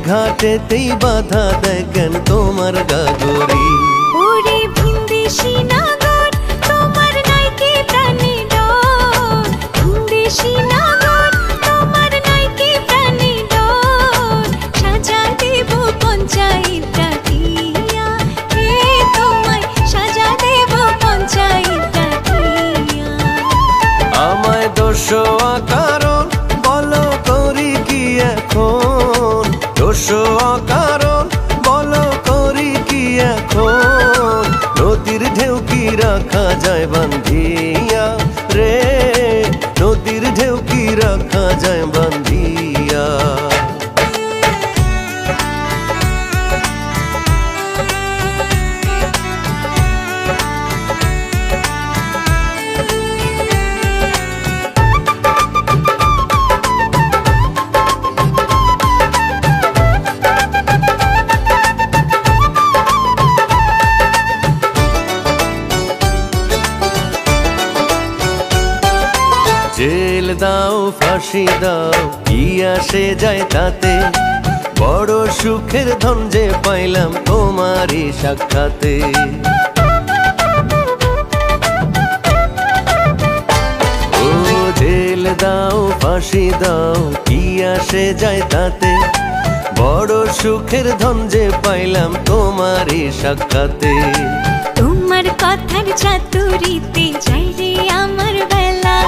ঘাটেতেই বাধা দেয় কেন তোমার গাগরি। ওরে ভিনদেশি নাগর তোমার নাই কি প্রাণে ডর, ভিনদেশি নাগর তোমার নাই কি প্রাণে ডর। সাজা দেব পঞ্চায়েত ডাকিয়া, হে তোমায় সাজা দেব পঞ্চায়েত ডাকিয়া। আমায় দোষোয়া কারণ বলো করি কি এখন, দোষোয়া কারণ বলো করি কি এখন। নদীর ঢেউ কি রাখা যায় বান্ধিয়া রে, নদীর ঢেউ কি রাখা যায় বান্ধিয়া। জেল দাও ফাঁসি দাও কি আসে যায় তাতে, বড় সুখের ধন যে পাইলাম তোমারই সাক্ষাতে। ও জেল দাও ফাঁসি দাও কি আসে যায় তাতে, বড় সুখের ধন যে পাইলাম তোমারই সাক্ষাতে। তোমার কথার চাতুরিতে যাই রে আমার বেলা,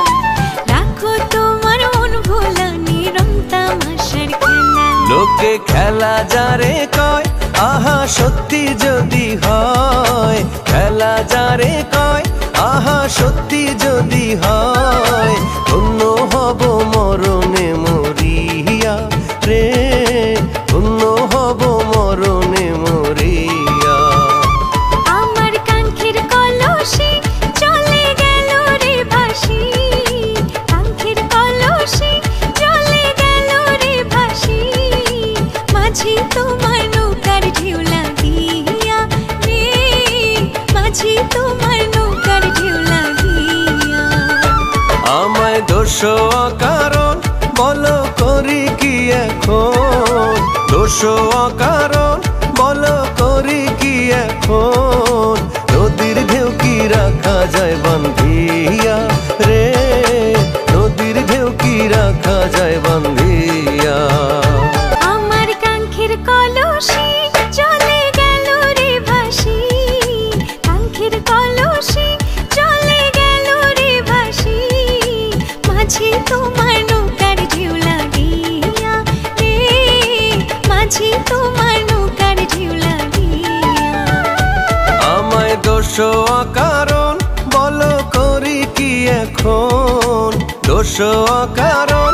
রাখো তোমার মন ভোলা নিরম তামাশার খেলা। লোকে খেলা যারে কয় আহা সত্যি যদি হয়, খেলা যারে কয় আহা সত্যি যদি হয়। ধন্য হব মরণে মরিয়া রে, ধন্য হব মরণে মরিয়া। আমার কাঙ্ক্ষের কলসি চলে গেল রে ভাসি, কাঙ্ক্ষের কলসি চলে গেল রে ভাসি। মাঝি তোমার নৌকার ঢেউ লাগিয়া রে, মাঝি তোমার নৌকার ঢেউ লাগিয়া। আমায় দোষোয়া কারণ বলো করি কি এখন, দোষোয়া কারণ বলো করি কি এখন। নদীর ঢেউ কি রাখা যায় বান্ধিয়া রে, নদীর ঢেউ কি রাখা যায় বান্ধিয়া। আমার কাঙ্ক্ষের কলসি চলে গেল রে ভাসি, কাঙ্ক্ষের কলসি চলে গেল রে ভাসি। মাঝি তোমার নৌকার ঢেউ লাগিয়া রে, মাঝি তোমার নৌকার ঢেউ লাগিয়া। আমায় দোষোয়া কারণ বলো করি কি এখন, দোষোয়া কারণ